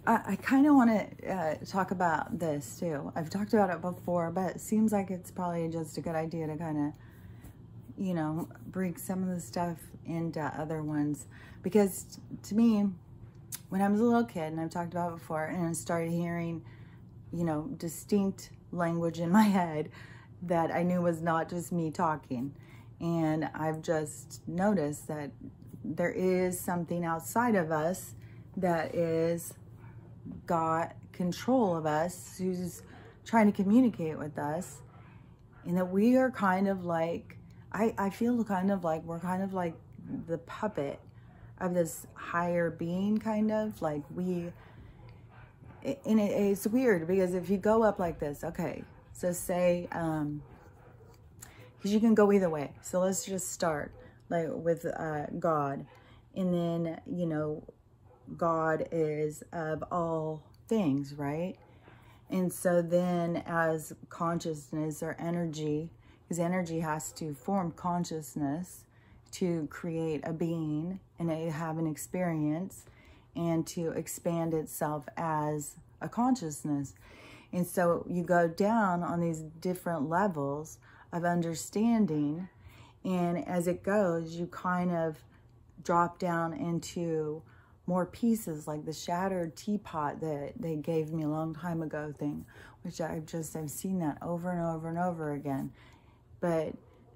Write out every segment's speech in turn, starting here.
I kind of want to talk about this too. I've talked about it before, but it seems like it's probably just a good idea to kind of, bring some of the stuff into other ones. Because to me, when I was a little kid, and I've talked about it before, and I started hearing, distinct language in my head that I knew was not just me talking. And I've just noticed that there is something outside of us that is got control of us, who's trying to communicate with us, and that we are kind of like, I feel kind of like we're kind of like the puppet of this higher being, kind of like it's weird because if you go up like this, okay, so say, because you can go either way. So let's just start like with God, and then, God is of all things, right? And so then as consciousness or energy, because energy has to form consciousness to create a being and have an experience and to expand itself as a consciousness. And so you go down on these different levels of understanding, and as it goes, you kind of drop down into more pieces, like the shattered teapot that they gave me a long time ago thing, which I've seen that over and over and over again. But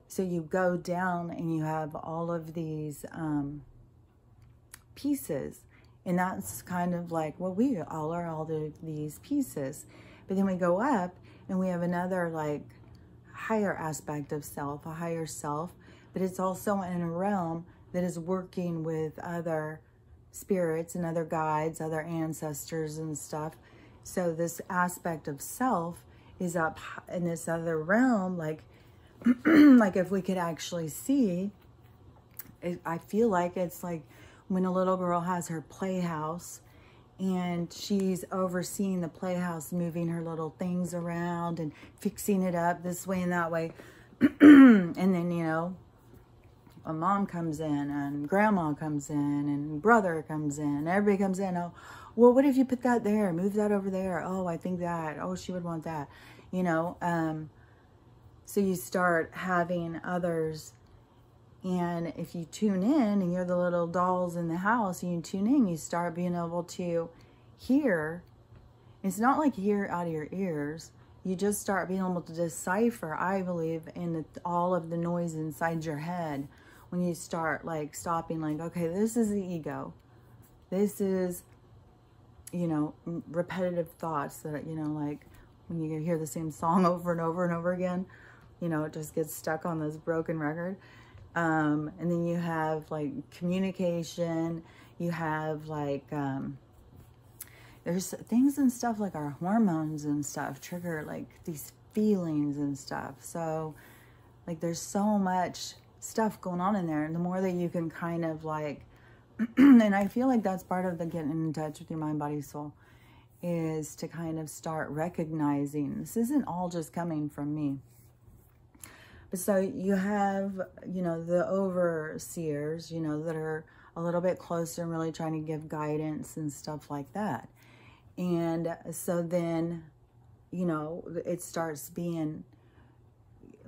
so you go down and you have all of these pieces, and that's kind of like, well, we all are all these pieces. But then we go up and we have another like higher aspect of self, a higher self, but it's also in a realm that is working with other spirits and other guides, other ancestors and stuff. So this aspect of self is up in this other realm, like like if we could actually see it, I feel like it's like when a little girl has her playhouse and she's overseeing the playhouse, moving her little things around and fixing it up this way and that way. And then, a mom comes in and grandma comes in and brother comes in, everybody comes in. Oh, well, what if you put that there, move that over there? Oh, I think that, oh, she would want that, so you start having others. And if you tune in and you're the little dolls in the house and you tune in, you start being able to hear. It's not like hear out of your ears. You just start being able to decipher, I believe, in all of the noise inside your head. When you start like stopping, like, okay, this is the ego. This is, repetitive thoughts that, like when you hear the same song over and over and over again, it just gets stuck on this broken record. And then you have like communication, you have like, there's things and stuff like our hormones and stuff trigger like these feelings and stuff. So like there's so much stuff going on in there, and the more that you can kind of like and I feel like that's part of the getting in touch with your mind, body, soul, is to kind of start recognizing this isn't all just coming from me. But so you have, the overseers, that are a little bit closer and really trying to give guidance and stuff like that. And so then, it starts being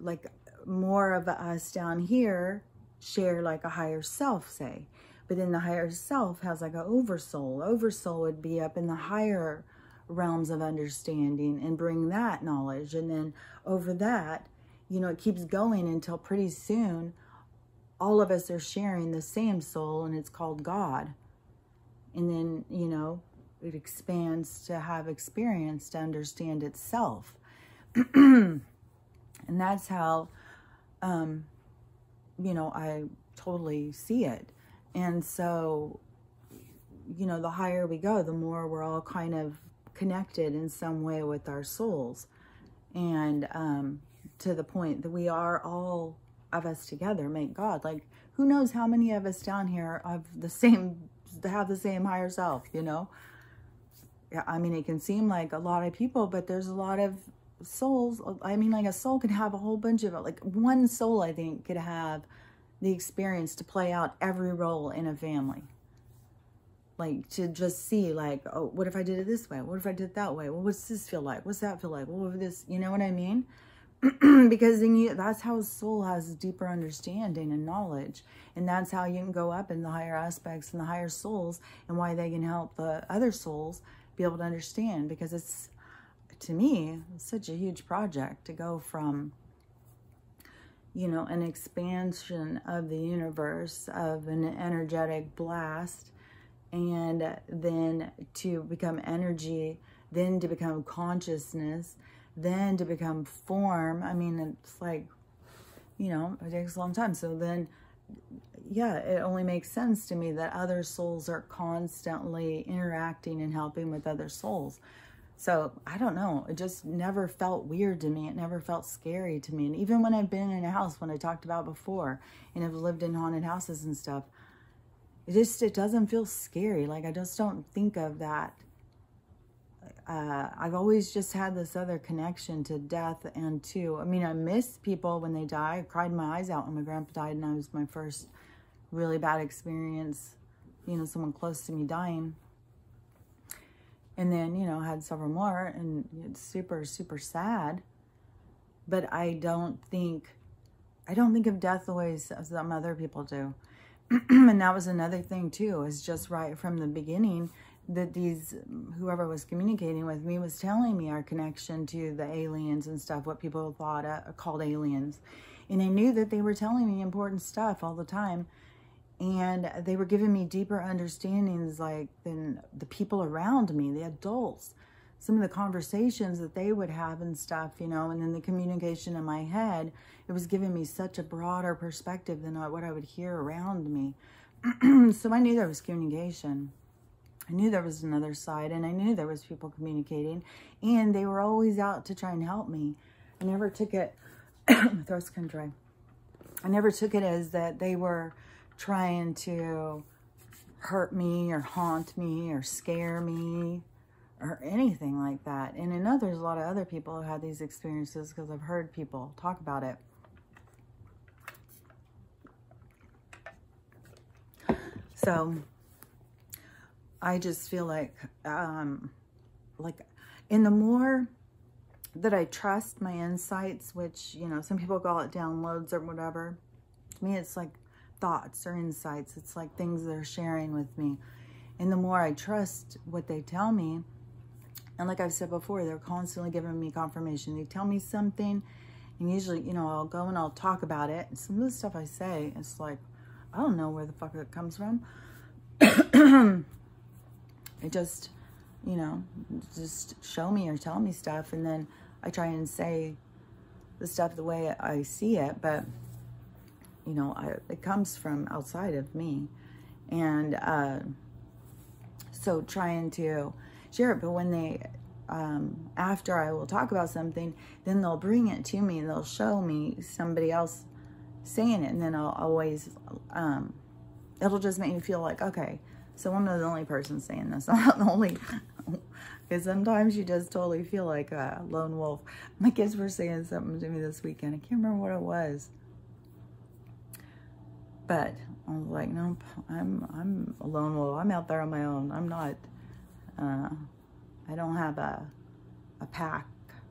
like more of us down here share like a higher self, say. But then the higher self has like an oversoul. Oversoul would be up in the higher realms of understanding and bring that knowledge. And then over that, it keeps going until pretty soon all of us are sharing the same soul, and it's called God. And then, it expands to have experience to understand itself. And that's how, I totally see it. And so, the higher we go, the more we're all kind of connected in some way with our souls. And to the point that we are all of us together make God. Like, who knows how many of us down here have the same higher self, Yeah, I mean, it can seem like a lot of people, but there's a lot of souls. I mean, like a soul can have a whole bunch of it. Like one soul, I think, could have the experience to play out every role in a family. like to just see like, oh, what if I did it this way? What if I did it that way? Well, what's this feel like? What's that feel like? What would this, you know what I mean? Because then that's how soul has deeper understanding and knowledge. And that's how you can go up in the higher aspects and the higher souls, and why they can help the other souls be able to understand. Because it's, to me, it's such a huge project to go from, you know, an expansion of the universe, of an energetic blast, and then to become energy, then to become consciousness, then to become form. I mean, it's like, you know, it takes a long time. So then, yeah, it only makes sense to me that other souls are constantly interacting and helping with other souls. So I don't know, it just never felt weird to me. It never felt scary to me. And even when I've been in a house, when I talked about before, and I've lived in haunted houses and stuff, it doesn't feel scary. Like, I just don't think of that. I've always just had this other connection to death, and to, I mean, I miss people when they die. I cried my eyes out when my grandpa died, and that was my first really bad experience, you know, someone close to me dying. And then, you know, had several more, and it's super, super sad. But I don't think of death the way some other people do. And that was another thing too, is just right from the beginning, that whoever was communicating with me was telling me our connection to the aliens and stuff, what people thought called aliens. And I knew that they were telling me important stuff all the time. And they were giving me deeper understandings, like, than the people around me, the adults. Some of the conversations that they would have and stuff, you know, and then the communication in my head, it was giving me such a broader perspective than what I would hear around me. So I knew there was communication. I knew there was another side, and I knew there was people communicating, and they were always out to try and help me. I never took it, my throat's kind of dry. I never took it as that they were trying to hurt me or haunt me or scare me or anything like that. And I know there's a lot of other people who had these experiences, because I've heard people talk about it. So I just feel like and the more that I trust my insights, which, you know, some people call it downloads or whatever, to me it's like thoughts or insights. It's like things they're sharing with me. And the more I trust what they tell me, and like I've said before, they're constantly giving me confirmation. They tell me something, and usually, you know, I'll go and I'll talk about it. And some of the stuff I say, it's like, I don't know where the fuck it comes from. It just, you know, just show me or tell me stuff, and then I try and say the stuff the way I see it, but, you know, it comes from outside of me. And so trying to share it, but when they, after I will talk about something, then they'll bring it to me, and they'll show me somebody else saying it, and then I'll always, it'll just make me feel like, okay, so I'm not the only person saying this. I'm not the only, because sometimes you just totally feel like a lone wolf. My kids were saying something to me this weekend. I can't remember what it was, but I was like, nope, I'm a lone wolf. I'm out there on my own. I'm not, I don't have a pack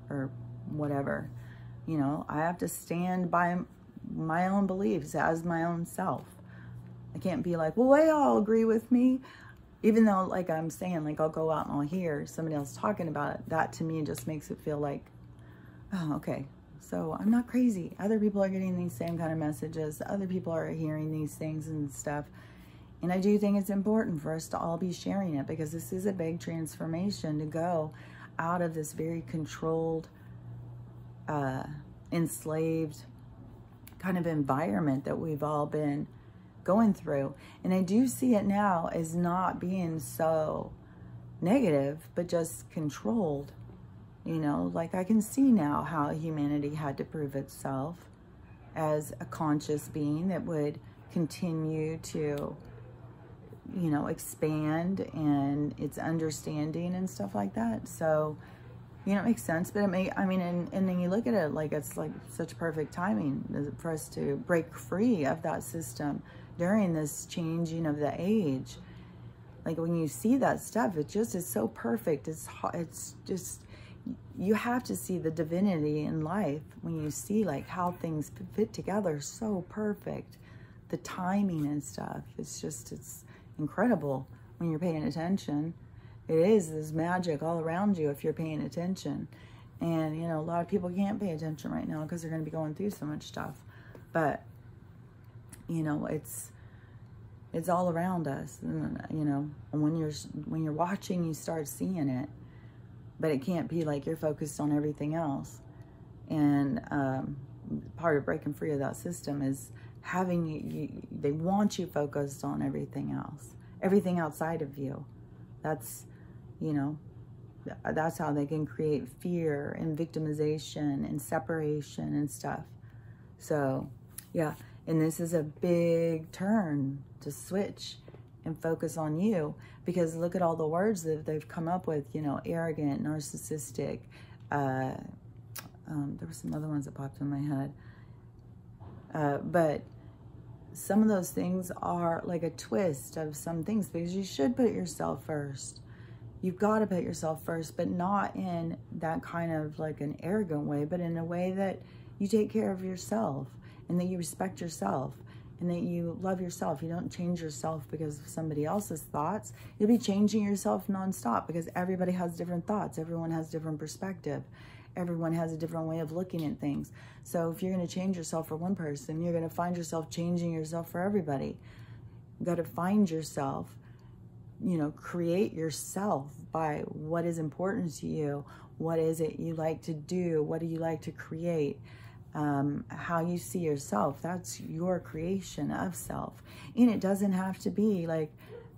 or whatever. You know, I have to stand by my own beliefs as my own self. I can't be like, well, they all agree with me. Even though, like I'm saying, like I'll go out and I'll hear somebody else talking about it. That to me just makes it feel like, oh, okay, so I'm not crazy. Other people are getting these same kind of messages. Other people are hearing these things and stuff. And I do think it's important for us to all be sharing it, because this is a big transformation to go out of this very controlled, enslaved kind of environment that we've all been going through. And I do see it now as not being so negative, but just controlled. You know, like I can see now how humanity had to prove itself as a conscious being that would continue to, you know, expand and its understanding and stuff like that. So, you know, it makes sense. But I mean, and then you look at it like it's like such perfect timing for us to break free of that system during this changing of the age. Like when you see that stuff, it just is so perfect. It's just, you have to see the divinity in life when you see like how things fit together so perfect. The timing and stuff, it's incredible when you're paying attention. It is, there's magic all around you if you're paying attention. And, you know, a lot of people can't pay attention right now because they're going to be going through so much stuff. But, you know, it's all around us. And, you know, and when you're watching, you start seeing it. But it can't be like you're focused on everything else. And part of breaking free of that system is having they want you focused on everything else, everything outside of you. That's, you know, that's how they can create fear and victimization and separation and stuff. So, yeah, and this is a big turn to switch and focus on you, because look at all the words that they've come up with, you know, arrogant, narcissistic. There were some other ones that popped in my head. But some of those things are like a twist of some things, because you should put yourself first. You've got to put yourself first, but not in that kind of like an arrogant way, but in a way that you take care of yourself and that you respect yourself and that you love yourself. You don't change yourself because of somebody else's thoughts. You'll be changing yourself nonstop, because everybody has different thoughts. Everyone has different perspective. Everyone has a different way of looking at things. So if you're going to change yourself for one person, you're going to find yourself changing yourself for everybody. You got to find yourself, you know, create yourself by what is important to you. What is it you like to do? What do you like to create? How you see yourself, that's your creation of self. And it doesn't have to be like,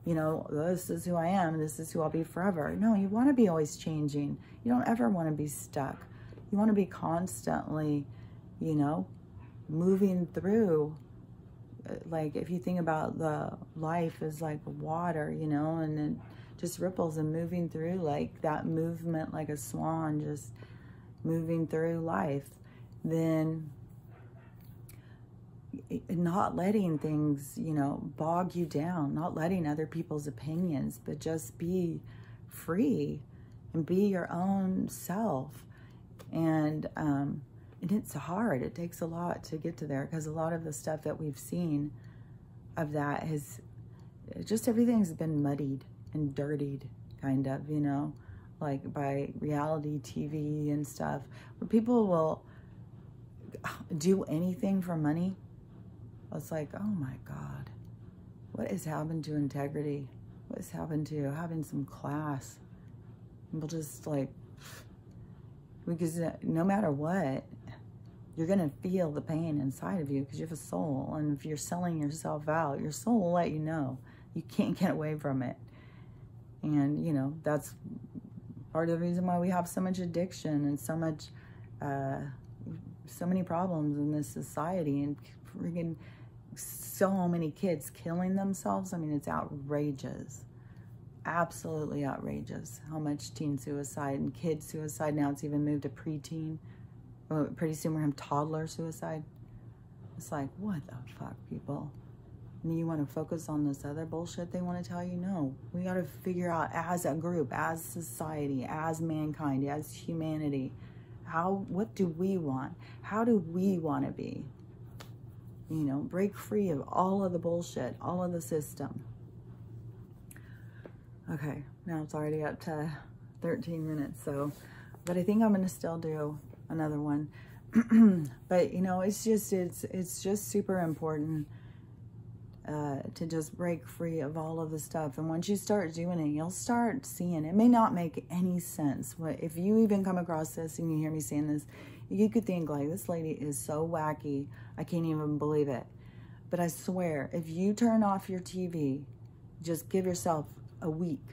you know, this is who I am, this is who I'll be forever. No, you want to be always changing. You don't ever want to be stuck. You want to be constantly, you know, moving through. Like if you think about the life as like water, you know, and it just ripples and moving through, like that movement, like a swan just moving through life, then not letting things, you know, bog you down, not letting other people's opinions, but just be free and be your own self. And it's hard. It takes a lot to get to there, because a lot of the stuff that we've seen of that has just, everything's been muddied and dirtied, kind of, you know, like by reality TV and stuff, where people will do anything for money. It's like, oh my God, what has happened to integrity? What has happened to having some class? People just like, because no matter what, you're going to feel the pain inside of you because you have a soul. And if you're selling yourself out, your soul will let you know. You can't get away from it. And, you know, that's part of the reason why we have so much addiction and so much, so many problems in this society, and freaking so many kids killing themselves. I mean, it's outrageous. Absolutely outrageous how much teen suicide and kid suicide. Now it's even moved to preteen. Pretty soon we're having toddler suicide. It's like, what the fuck, people? And you want to focus on this other bullshit they want to tell you? No. We got to figure out as a group, as society, as mankind, as humanity, what do we want? How do we want to be? You know, break free of all of the bullshit, all of the system. Okay, now it's already up to 13 minutes, so, but I think I'm going to still do another one. But, you know, it's just super important to just break free of all of the stuff. And once you start doing it, you'll start seeing it. It may not make any sense. If you even come across this and you hear me saying this, you could think like, this lady is so wacky, I can't even believe it. But I swear, if you turn off your TV, just give yourself a week.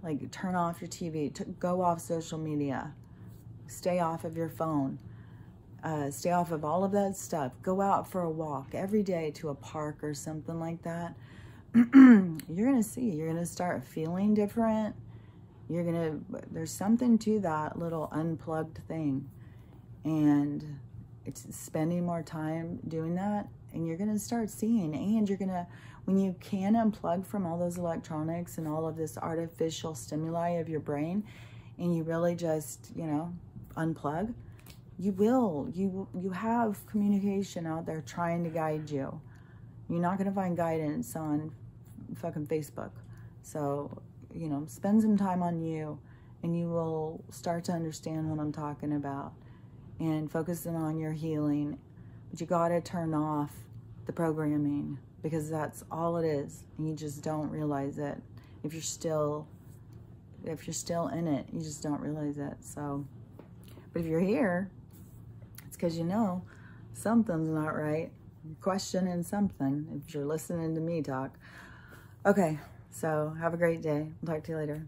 Like, turn off your TV, go off social media, stay off of your phone, stay off of all of that stuff. Go out for a walk every day to a park or something like that. You're going to see, you're going to start feeling different. There's something to that little unplugged thing. And it's spending more time doing that, and you're going to start seeing, and when you can unplug from all those electronics and all of this artificial stimuli of your brain, and you really just, you know, unplug, you have communication out there trying to guide you. You're not going to find guidance on fucking Facebook. So, you know, spend some time on you, and you will start to understand what I'm talking about, and focusing on your healing. But you got to turn off the programming, because that's all it is, and you just don't realize it. If you're still in it, you just don't realize it. So, but if you're here, it's because you know something's not right. You're questioning something if you're listening to me talk. Okay, so have a great day. I'll talk to you later.